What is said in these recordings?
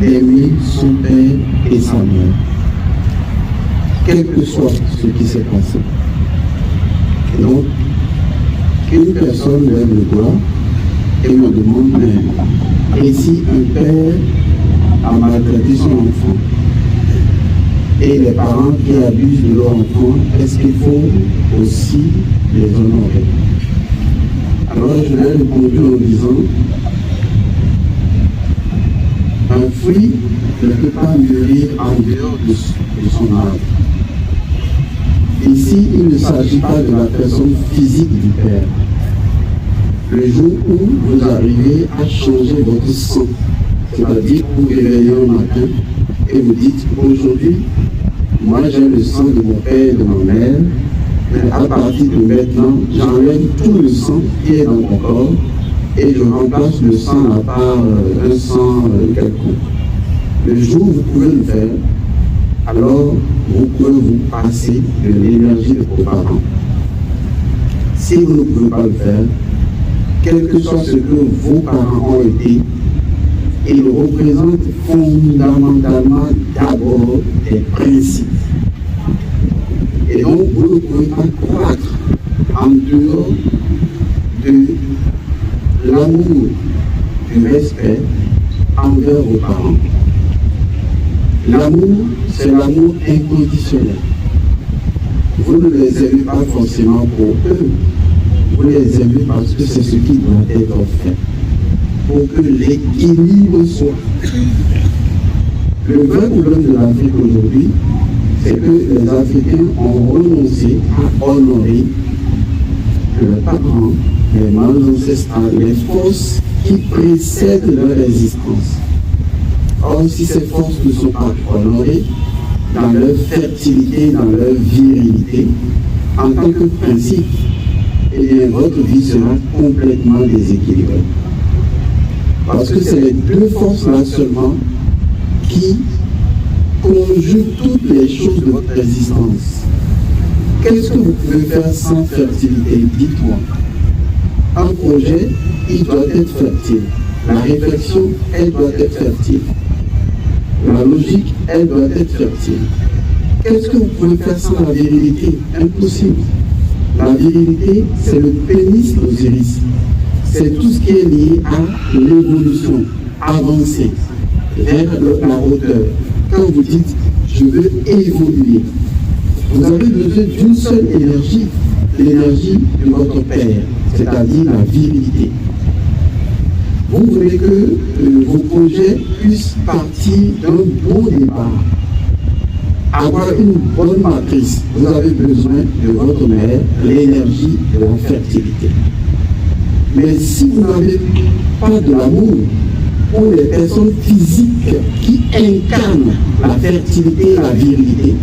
d'aimer son père et sa mère, quel que soit ce qui s'est passé. Et donc, une personne lève le doigt et me demande, mais et si un père a maltraité son enfant et les parents qui abusent de leur enfant, est-ce qu'il faut aussi les honorer? Alors je vais répondre en disant, un fruit ne peut pas mûrir en dehors de son arbre. Ici, il ne s'agit pas de la personne physique du Père. Le jour où vous arrivez à changer votre sang, c'est-à-dire vous réveillez un matin et vous dites, aujourd'hui, moi j'ai le sang de mon père et de ma mère, mais à partir de maintenant, j'enlève tout le sang qui est dans mon corps et je remplace le sang par un sang quelconque. Le jour où vous pouvez le faire, alors vous pouvez vous passer de l'énergie de vos parents. Si vous ne pouvez pas le faire, quel que soit ce que vos parents ont été, ils représentent fondamentalement d'abord des principes. Et donc, vous ne pouvez pas croître en dehors de l'amour, du respect envers vos parents. L'amour, c'est l'amour inconditionnel. Vous ne les aimez pas forcément pour eux, vous les aimez parce que c'est ce qui doit être fait, pour que l'équilibre soit. Le vrai problème de l'Afrique aujourd'hui, c'est que les Africains ont renoncé à honorer leurs parents, les mâles ancestrales, les forces qui précèdent leur existence. Or, si ces forces ne sont pas honorées dans leur fertilité, dans leur virilité, en tant que principe, eh bien, votre vie sera complètement déséquilibrée. Parce que c'est les deux forces-là seulement qui conjuguent toutes les choses de votre existence. Qu'est-ce que vous pouvez faire sans fertilité? Dites-moi. Un projet, il doit être fertile. La réflexion, elle doit être fertile. La logique, elle doit être fertile. Qu'est-ce que vous pouvez faire sans la virilité? Impossible. La virilité, c'est le pénis d'Osiris. C'est tout ce qui est lié à l'évolution, avancer vers la hauteur. Quand vous dites, je veux évoluer, vous avez besoin d'une seule énergie, l'énergie de votre père, c'est-à-dire la virilité. Vous voulez que vos projets puissent partir d'un bon départ, avoir une bonne matrice. Vous avez besoin de votre mère, l'énergie de la fertilité. Mais si vous n'avez pas de l'amour pour les personnes physiques qui incarnent la fertilité et la virilité,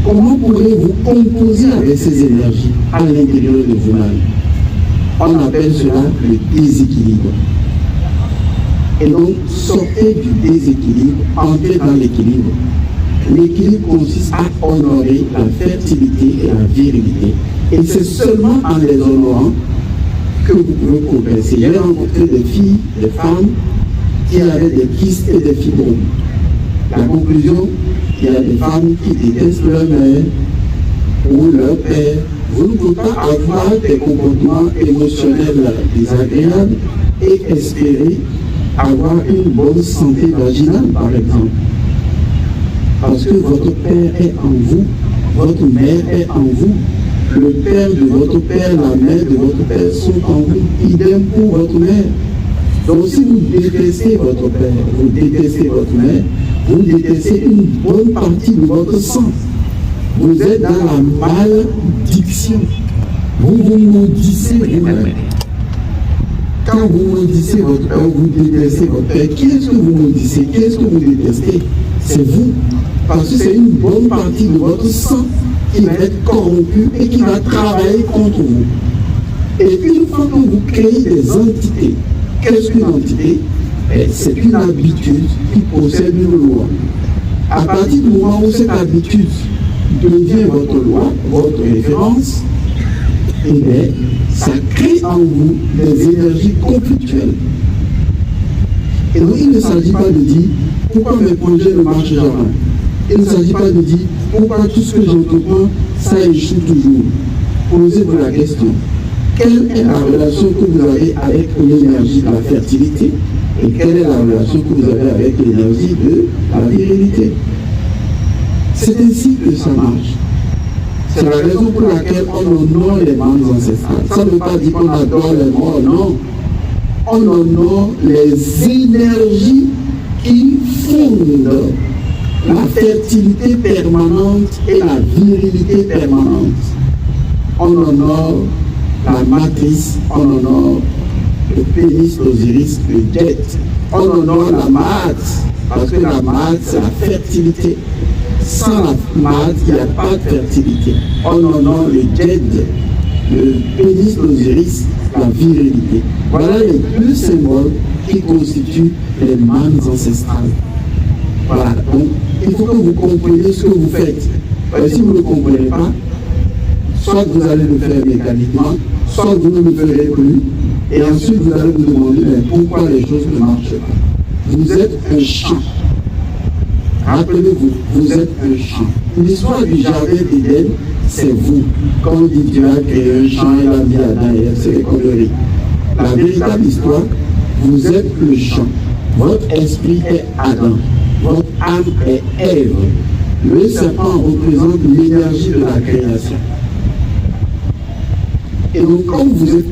comment pourrez-vous composer avec ces énergies à l'intérieur de vous-même? On appelle cela le déséquilibre. Et donc, sortez du déséquilibre, entrez dans l'équilibre. L'équilibre consiste à honorer la fertilité et la virilité. Et c'est seulement en les honorant que vous pouvez progresser. J'ai rencontré des filles, des femmes qui avaient des kystes et des fibromes. La conclusion, il y a des femmes qui détestent leur mère ou leur père. Vous ne pouvez pas avoir des comportements émotionnels désagréables et espérer avoir une bonne santé vaginale, par exemple. Parce que votre père est en vous, votre mère est en vous, le père de votre père, la mère de votre père sont en vous, idem pour votre mère. Donc si vous détestez votre père, vous détestez votre mère, vous détestez une bonne partie de votre sang. Vous êtes dans la malédiction. Vous vous maudissez vous-même. Quand vous maudissez votre père, vous détestez votre père. Qui est-ce que vous maudissez? Qui est-ce que vous détestez? C'est vous. Parce que c'est une bonne partie de votre sang qui va être corrompu et qui va travailler contre vous. Et une fois que vous créez des entités, qu'est-ce qu'une entité? C'est une habitude qui possède une loi. À partir du moment où cette habitude devient votre loi, votre référence, et bien, ça crée en vous des énergies conflictuelles. Et donc, il ne s'agit pas de dire, pourquoi mes projets ne marchent jamais? Il ne s'agit pas de dire pourquoi tout ce que j'entreprends, ça échoue toujours. Posez-vous la question. Quelle est la relation que vous avez avec l'énergie de la fertilité et quelle est la relation que vous avez avec l'énergie de la virilité? C'est ainsi que ça marche. C'est la raison pour laquelle on honore les membres ancestrales. Ça ne veut pas dire qu'on adore les morts, non. On honore les énergies qui fondent la fertilité permanente et la virilité permanente. On honore la matrice, on honore le pénis, l'osiris, le jet. On honore la Maat, parce que la Maat, c'est la fertilité. Sans la Maat, il n'y a pas de fertilité. On honore le jet, le pénis, l'osiris, la virilité. Voilà les deux symboles qui constituent les mânes ancestrales. Voilà, donc il faut que vous compreniez ce que vous faites. Si vous ne comprenez pas, soit vous allez le faire mécaniquement, soit vous ne le ferez plus, et ensuite vous allez vous demander pourquoi les choses ne marchent pas. Vous êtes un champ. Rappelez-vous, vous êtes un champ. L'histoire du jardin d'Éden, c'est vous. Quand on dit Dieu a créé un champ, il a mis Adam et Ève, c'est les conneries. La véritable histoire, vous êtes le champ. Votre esprit est Adam. Votre âme est Ève. Le serpent représente l'énergie de la création. Et donc, comme vous êtes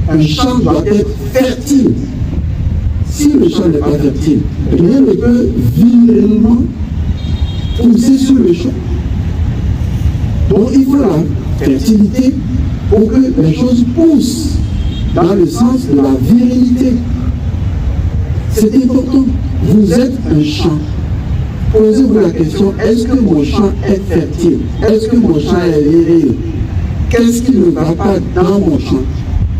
un champ doit être fertile. Si le champ n'est pas fertile, rien ne peut virilement pousser sur le champ. Donc, il faut la fertilité pour que les choses poussent dans le sens de la virilité. C'est important. Vous êtes un champ. Posez-vous la question, est-ce que mon champ est fertile? Est-ce que mon champ est viril? Qu'est-ce qui ne va pas dans mon champ?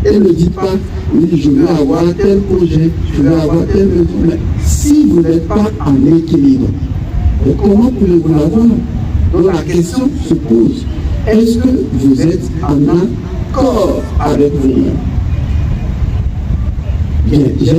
Et ne dites pas, oui, je veux avoir tel projet, je veux avoir tel besoin. Mais si vous n'êtes pas en équilibre, comment pouvez-vous l'avoir? Donc la question se pose, est-ce que vous êtes en accord avec vous-même? Bien.